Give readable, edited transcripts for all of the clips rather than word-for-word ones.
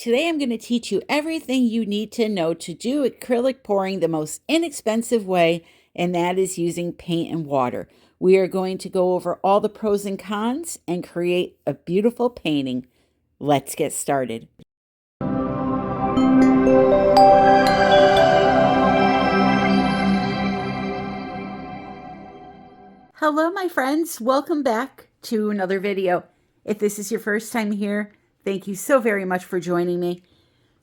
Today I'm going to teach you everything you need to know to do acrylic pouring the most inexpensive way, and that is using paint and water. We are going to go over all the pros and cons and create a beautiful painting. Let's get started. Hello, my friends. Welcome back to another video. If this is your first time here, thank you so very much for joining me.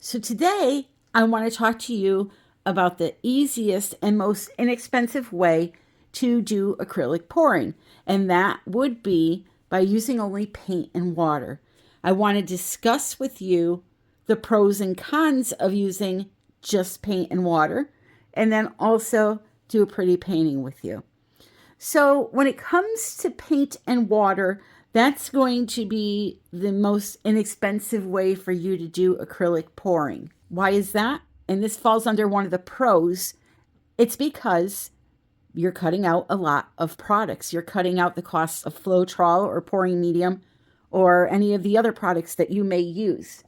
So today I want to talk to you about the easiest and most inexpensive way to do acrylic pouring, and that would be by using only paint and water. I want to discuss with you the pros and cons of using just paint and water, and then also do a pretty painting with you. So when it comes to paint and water, that's going to be the most inexpensive way for you to do acrylic pouring. Why is that? And this falls under one of the pros. It's because you're cutting out a lot of products. You're cutting out the costs of floetrol or pouring medium or any of the other products that you may use.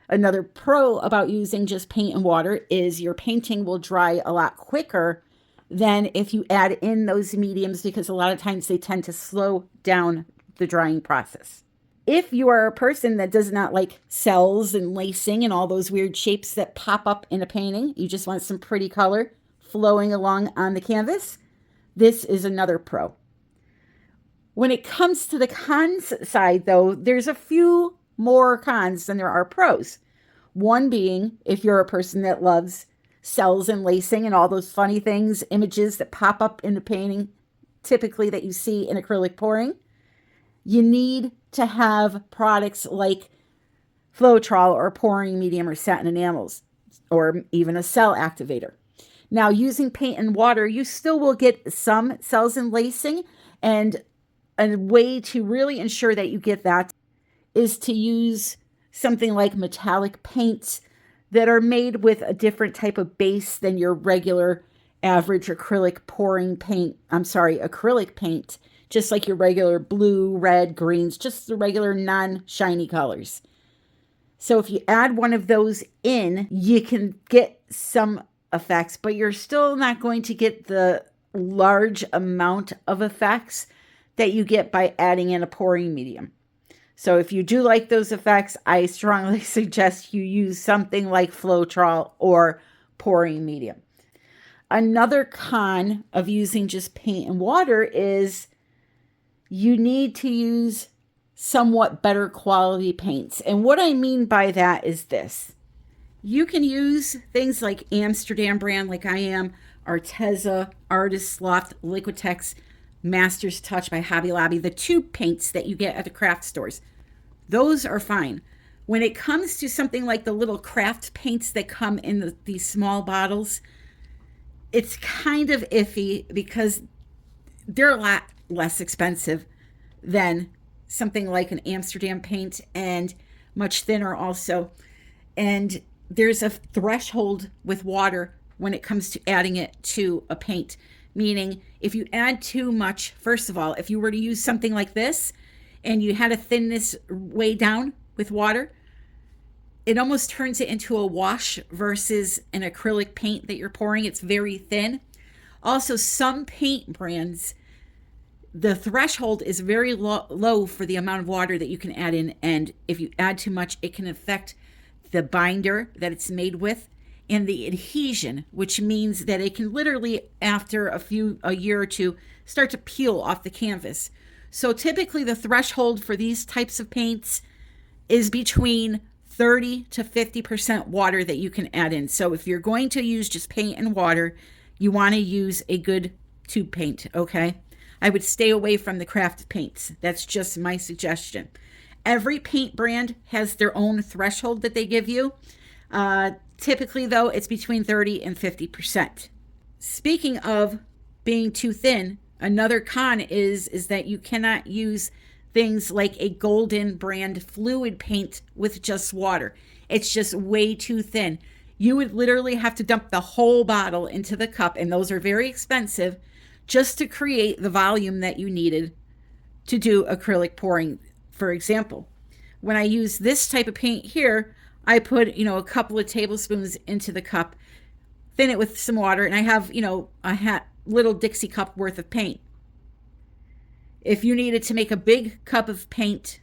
Another pro about using just paint and water is your painting will dry a lot quicker than if you add in those mediums, because a lot of times they tend to slow down the drying process. If you are a person that does not like cells and lacing and all those weird shapes that pop up in a painting, you just want some pretty color flowing along on the canvas, this is another pro. When it comes to the cons side, though, there's a few more cons than there are pros. One being, if you're a person that loves cells and lacing and all those funny things, images that pop up in the painting, typically that you see in acrylic pouring, you need to have products like floetrol or pouring medium or satin enamels, or even a cell activator. Now, using paint and water, you still will get some cells and lacing, and a way to really ensure that you get that is to use something like metallic paints that are made with a different type of base than your regular average acrylic paint, just like your regular blue, red, greens, just the regular non-shiny colors. So if you add one of those in, you can get some effects, but you're still not going to get the large amount of effects that you get by adding in a pouring medium. So if you do like those effects, I strongly suggest you use something like floetrol or pouring medium. Another con of using just paint and water is you need to use somewhat better quality paints. And what I mean by that is this. You can use things like Amsterdam brand, like I am, Arteza, Artist Loft, Liquitex, Master's Touch by Hobby Lobby, the tube paints that you get at the craft stores. Those are fine. When it comes to something like the little craft paints that come in these small bottles, it's kind of iffy because they're a lot less expensive than something like an Amsterdam paint, and much thinner also. And there's a threshold with water when it comes to adding it to a paint, meaning if you add too much, first of all, if you were to use something like this and you had a thinness way down with water, it almost turns it into a wash versus an acrylic paint that you're pouring. It's very thin. Also, some paint brands, the threshold is very low for the amount of water that you can add in, and if you add too much, it can affect the binder that it's made with and the adhesion, which means that it can literally, after a year or two, start to peel off the canvas. So typically the threshold for these types of paints is between 30 to 50% water that you can add in. So if you're going to use just paint and water, you want to use a good tube paint, okay? I would stay away from the craft paints. That's just my suggestion. Every paint brand has their own threshold that they give you. Typically, though, it's between 30 and 50%. Speaking of being too thin, another con is that you cannot use things like a Golden brand fluid paint with just water. It's just way too thin. You would literally have to dump the whole bottle into the cup, and those are very expensive, just to create the volume that you needed to do acrylic pouring. For example, when I use this type of paint here, I put, a couple of tablespoons into the cup, thin it with some water, and I have, a little Dixie cup worth of paint. If you needed to make a big cup of paint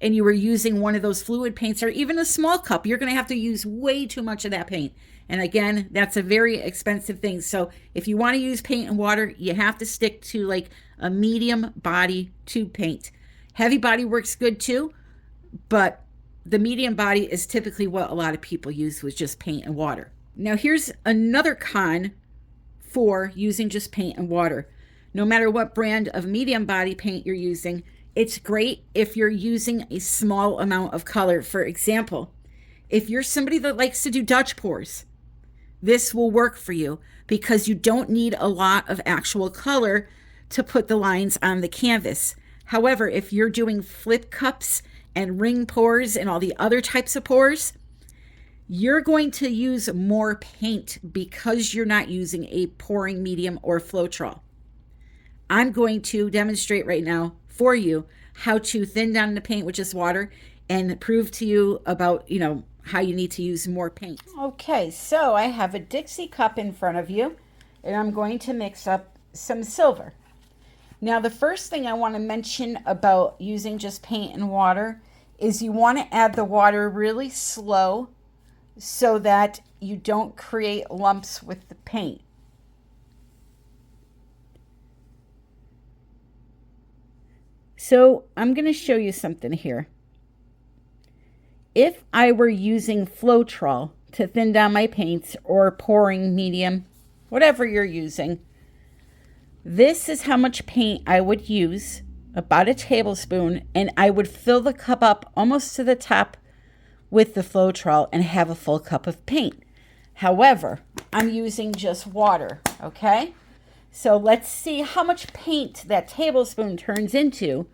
and you were using one of those fluid paints or even a small cup, you're going to have to use way too much of that paint. And again, that's a very expensive thing. So if you want to use paint and water, you have to stick to like a medium body tube paint. Heavy body works good too, but the medium body is typically what a lot of people use with just paint and water. Now here's another con for using just paint and water. No matter what brand of medium body paint you're using, it's great if you're using a small amount of color. For example, if you're somebody that likes to do Dutch pours, this will work for you because you don't need a lot of actual color to put the lines on the canvas. However, if you're doing flip cups and ring pours and all the other types of pours, you're going to use more paint because you're not using a pouring medium or floetrol. I'm going to demonstrate right now for you how to thin down the paint with just water and prove to you about, how you need to use more paint. Okay, so I have a Dixie cup in front of you, and I'm going to mix up some silver. Now, the first thing I want to mention about using just paint and water is you want to add the water really slow so that you don't create lumps with the paint. So I'm going to show you something here. If I were using floetrol to thin down my paints or pouring medium, whatever you're using, this is how much paint I would use, about a tablespoon, and I would fill the cup up almost to the top with the floetrol and have a full cup of paint. However, I'm using just water, okay? So let's see how much paint that tablespoon turns into.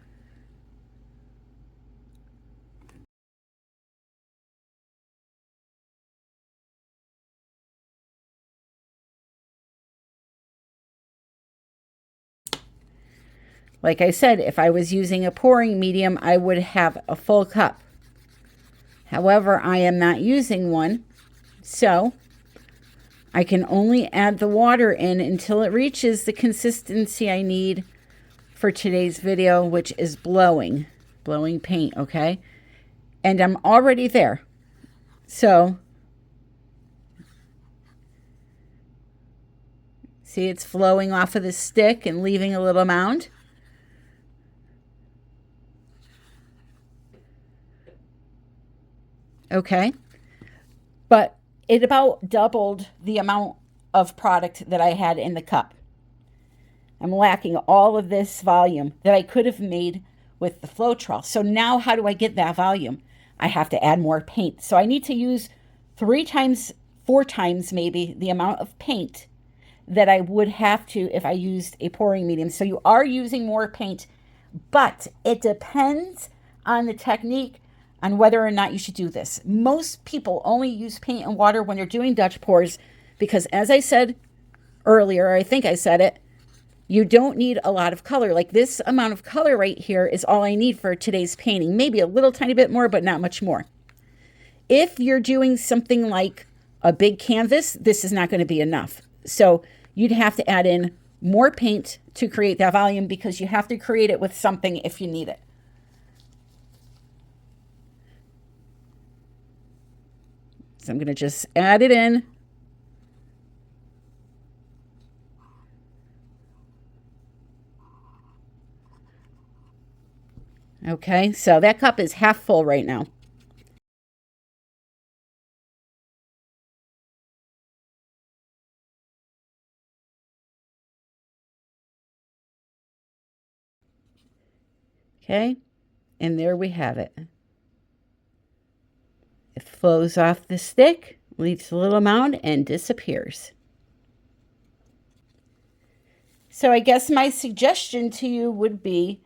Like I said, if I was using a pouring medium, I would have a full cup. However, I am not using one, so I can only add the water in until it reaches the consistency I need for today's video, which is blowing paint, okay? And I'm already there. So, see, it's flowing off of the stick and leaving a little mound. Okay, but it about doubled the amount of product that I had in the cup. I'm lacking all of this volume that I could have made with the floetrol. So now how do I get that volume? I have to add more paint. So I need to use 3 times, 4 times maybe the amount of paint that I would have to if I used a pouring medium. So you are using more paint, but it depends on the technique on whether or not you should do this. Most people only use paint and water when they're doing Dutch pours because, as I said earlier, I think I said it, you don't need a lot of color. Like this amount of color right here is all I need for today's painting. Maybe a little tiny bit more, but not much more. If you're doing something like a big canvas, this is not going to be enough. So you'd have to add in more paint to create that volume because you have to create it with something if you need it. So I'm going to just add it in. Okay, so that cup is half full right now. Okay, and there we have it. It flows off the stick, leaves a little mound, and disappears. So I guess my suggestion to you would be,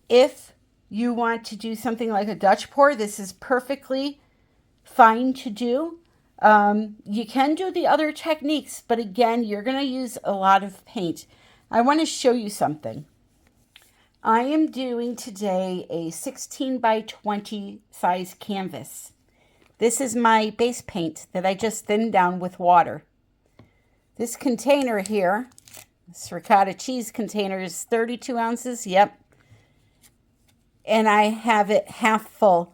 if you want to do something like a Dutch pour, this is perfectly fine to do. You can do the other techniques, but again, you're going to use a lot of paint. I want to show you something. I am doing today a 16 by 20 size canvas. This is my base paint that I just thinned down with water. This container here, this ricotta cheese container, is 32 ounces. Yep. And I have it half full.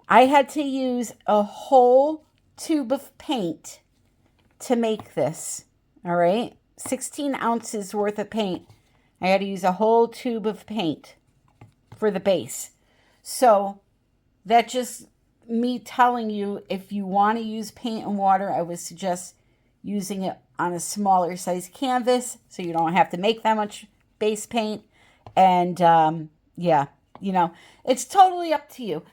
I had to use a whole tube of paint to make this. All right. 16 ounces worth of paint. I had to use a whole tube of paint for the base. So that's just me telling you, if you want to use paint and water, I would suggest using it on a smaller size canvas so you don't have to make that much base paint. And yeah, you know, it's totally up to you.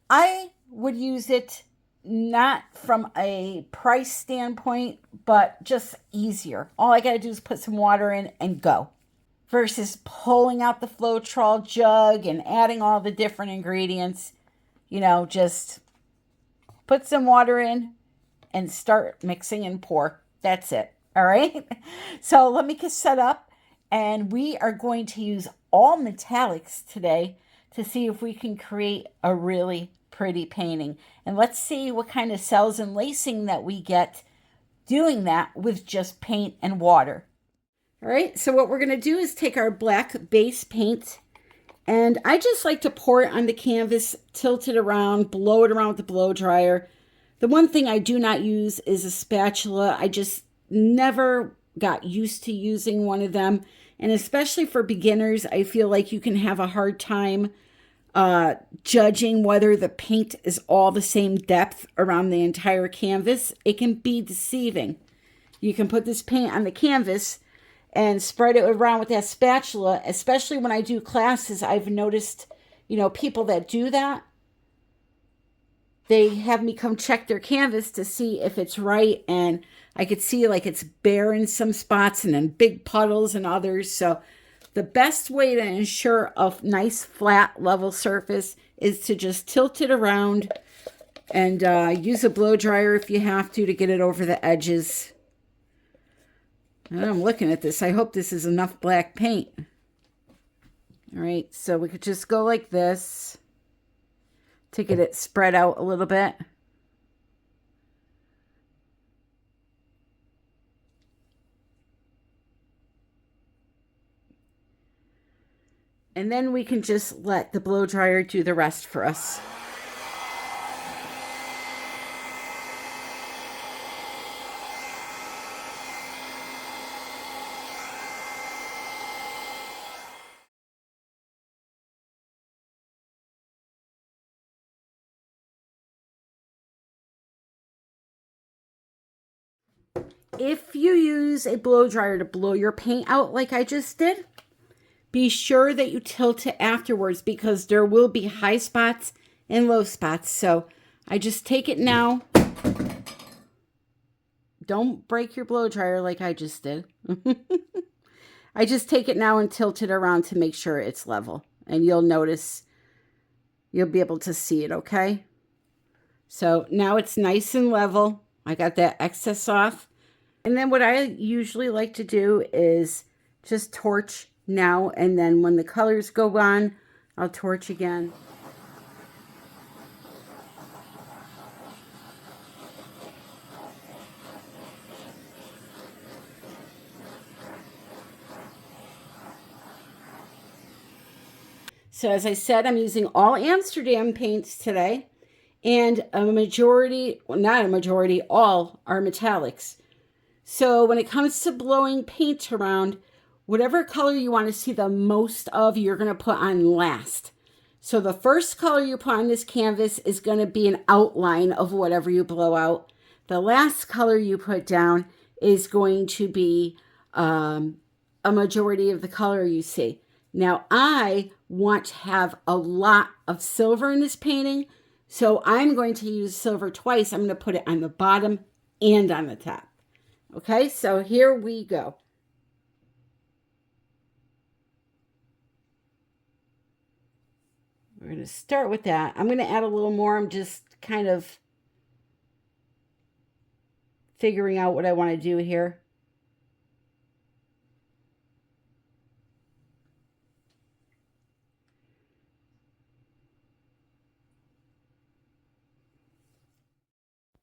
I would use it not from a price standpoint, but just easier. All I got to do is put some water in and go. Versus pulling out the floetrol jug and adding all the different ingredients. You know, just put some water in and start mixing and pour. That's it. All right. So let me get set up, and we are going to use all metallics today to see if we can create a really pretty painting. And let's see what kind of cells and lacing that we get doing that with just paint and water. All right, so what we're going to do is take our black base paint, and I just like to pour it on the canvas, tilt it around, blow it around with the blow dryer. The one thing I do not use is a spatula. I just never got used to using one of them. And especially for beginners, I feel like you can have a hard time judging whether the paint is all the same depth around the entire canvas. It can be deceiving. You can put this paint on the canvas and spread it around with that spatula, especially when I do classes. I've noticed, you know, people that do that, they have me come check their canvas to see if it's right, and I could see like it's bare in some spots and then big puddles in others. So the best way to ensure a nice flat level surface is to just tilt it around and use a blow dryer if you have to get it over the edges. And I'm looking at this. I hope this is enough black paint. All right, so we could just go like this to get it spread out a little bit. And then we can just let the blow dryer do the rest for us. If you use a blow dryer to blow your paint out like I just did, be sure that you tilt it afterwards, because there will be high spots and low spots. So I just take it now. Don't break your blow dryer like I just did. I just take it now and tilt it around to make sure it's level. And you'll notice, you'll be able to see it, okay? So now it's nice and level. I got that excess off. And then what I usually like to do is just torch now, and then when the colors go on, I'll torch again. So as I said, I'm using all Amsterdam paints today, and a majority, well, not a majority, all are metallics. So when it comes to blowing paint around, whatever color you want to see the most of, you're going to put on last. So the first color you put on this canvas is going to be an outline of whatever you blow out. The last color you put down is going to be a majority of the color you see. Now I want to have a lot of silver in this painting, so I'm going to use silver twice. I'm going to put it on the bottom and on the top. Okay, so here we go. We're going to start with that. I'm going to add a little more. I'm just kind of figuring out what I want to do here.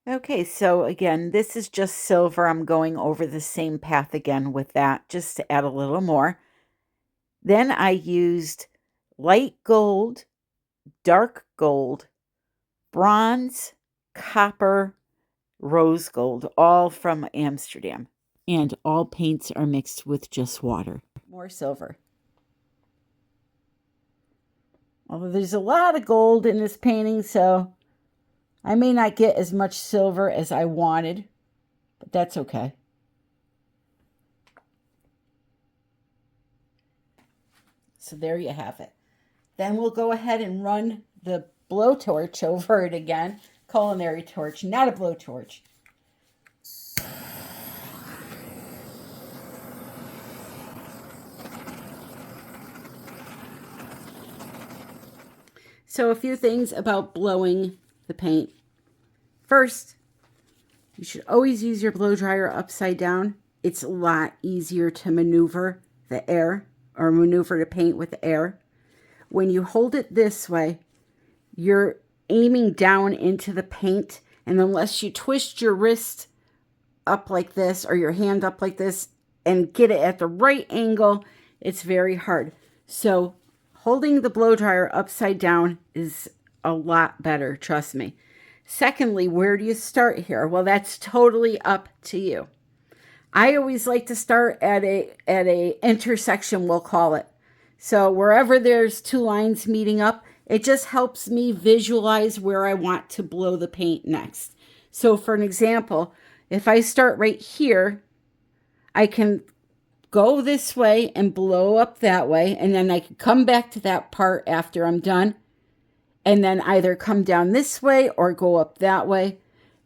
Okay, so again, this is just silver. I'm going over the same path again with that, just to add a little more. Then I used light gold, dark gold, bronze, copper, rose gold, all from Amsterdam. And all paints are mixed with just water. More silver. Although there's a lot of gold in this painting, so I may not get as much silver as I wanted, but that's okay. So there you have it. Then we'll go ahead and run the blowtorch over it again. Culinary torch, not a blowtorch. So a few things about blowing the paint. First, you should always use your blow dryer upside down. It's a lot easier to maneuver the air or maneuver the paint with the air. When you hold it this way, you're aiming down into the paint, and unless you twist your wrist up like this or your hand up like this and get it at the right angle, it's very hard. So holding the blow dryer upside down is a lot better, trust me. Secondly, where do you start here? Well, that's totally up to you. I always like to start at a intersection, we'll call it. So wherever there's two lines meeting up, it just helps me visualize where I want to blow the paint next. So for an example, if I start right here, I can go this way and blow up that way, and then I can come back to that part after I'm done, and then either come down this way or go up that way.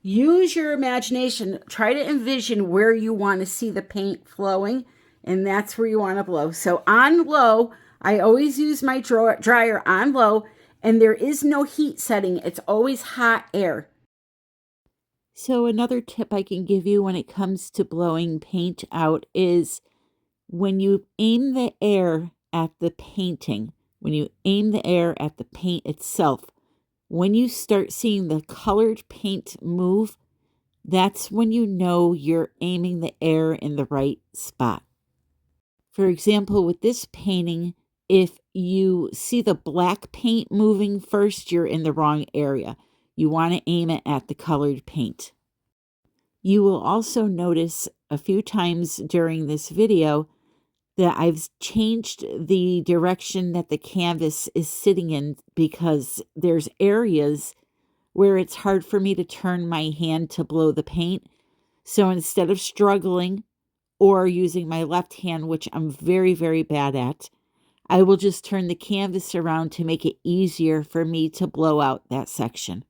Use your imagination. Try to envision where you want to see the paint flowing, and that's where you want to blow. So on low, I always use my dryer on low, and there is no heat setting. It's always hot air. So another tip I can give you when it comes to blowing paint out is when you aim the air at the painting, when you aim the air at the paint itself, when you start seeing the colored paint move, that's when you know you're aiming the air in the right spot. For example, with this painting, if you see the black paint moving first, you're in the wrong area. You want to aim it at the colored paint. You will also notice a few times during this video that I've changed the direction that the canvas is sitting in because there's areas where it's hard for me to turn my hand to blow the paint. So instead of struggling or using my left hand, which I'm very, very bad at, I will just turn the canvas around to make it easier for me to blow out that section.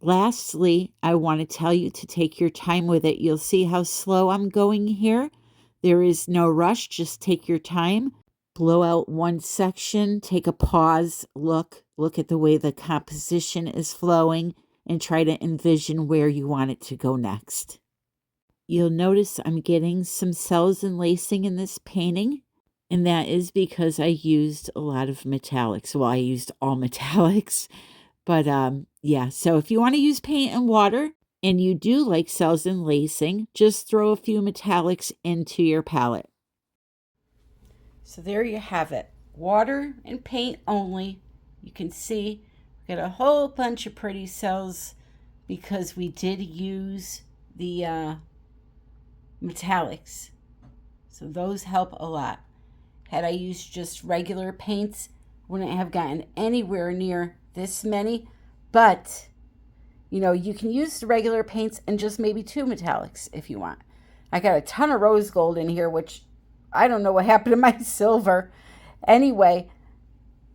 Lastly, I want to tell you to take your time with it. You'll see how slow I'm going here. There is no rush. Just take your time. Blow out one section. Take a pause. Look at the way the composition is flowing and try to envision where you want it to go next. You'll notice I'm getting some cells and lacing in this painting, and that is because I used a lot of metallics. Well, I used all metallics, but yeah. So if you want to use paint and water, and you do like cells and lacing, just throw a few metallics into your palette. So there you have it. Water and paint only. You can see we got a whole bunch of pretty cells because we did use the metallics. So those help a lot. Had I used just regular paints, wouldn't have gotten anywhere near this many, but you know, you can use the regular paints and just maybe 2 metallics if you want. I got a ton of rose gold in here, which I don't know what happened to my silver. Anyway,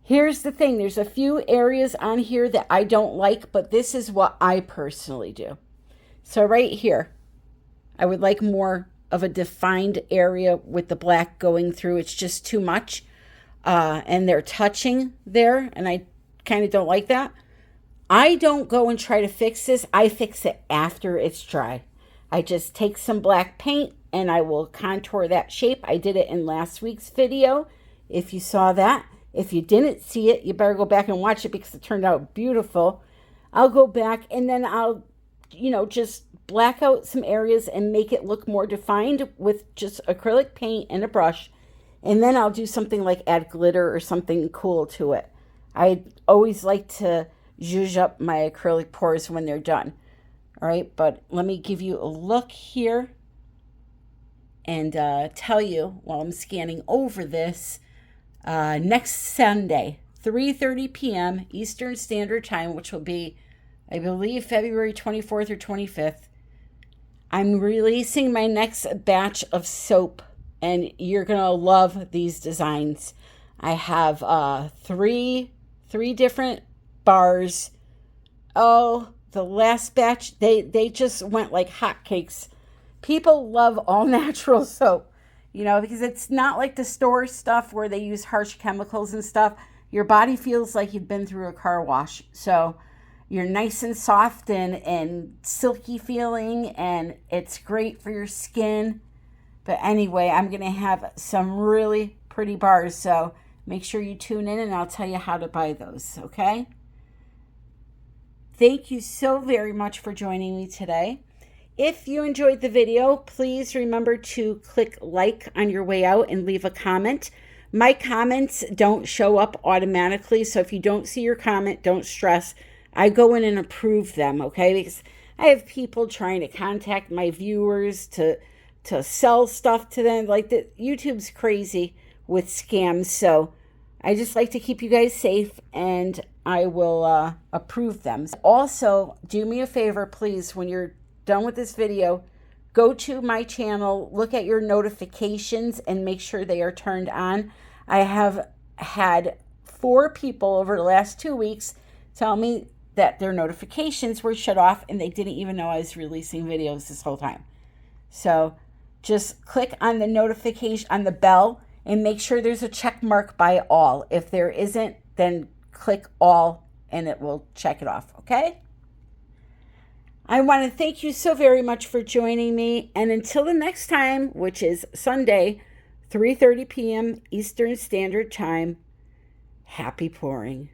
here's the thing. There's a few areas on here that I don't like, but this is what I personally do. So right here, I would like more of a defined area with the black going through. It's just too much. And they're touching there, and I kind of don't like that. I don't go and try to fix this. I fix it after it's dry. I just take some black paint and I will contour that shape. I did it in last week's video, if you saw that. If you didn't see it, you better go back and watch it because it turned out beautiful. I'll go back and then I'll you know, just black out some areas and make it look more defined with just acrylic paint and a brush. And then I'll do something like add glitter or something cool to it. I always like to zhuzh up my acrylic pours when they're done. All right, but let me give you a look here and tell you while I'm scanning over this. Next Sunday, 3:30 p.m. Eastern Standard Time, which will be, I believe, February 24th or 25th, I'm releasing my next batch of soap, and you're going to love these designs. I have three different bars. Oh, the last batch, they just went like hotcakes. People love all natural soap, you know, because it's not like the store stuff where they use harsh chemicals and stuff. Your body feels like you've been through a car wash. So you're nice and soft and silky feeling, and it's great for your skin. But anyway, I'm going to have some really pretty bars, so make sure you tune in and I'll tell you how to buy those, okay? Thank you so very much for joining me today. If you enjoyed the video, please remember to click like on your way out and leave a comment. My comments don't show up automatically, so if you don't see your comment, don't stress. I go in and approve them, okay? Because I have people trying to contact my viewers to sell stuff to them. Like, YouTube's crazy with scams, so I just like to keep you guys safe, and I will approve them. Also, do me a favor, please, when you're done with this video, go to my channel, look at your notifications, and make sure they are turned on. I have had 4 people over the last 2 weeks tell me that their notifications were shut off and they didn't even know I was releasing videos this whole time. So just click on the notification, on the bell, and make sure there's a check mark by all. If there isn't, then click all and it will check it off, okay? I want to thank you so very much for joining me. And until the next time, which is Sunday, 3:30 p.m. Eastern Standard Time, happy pouring.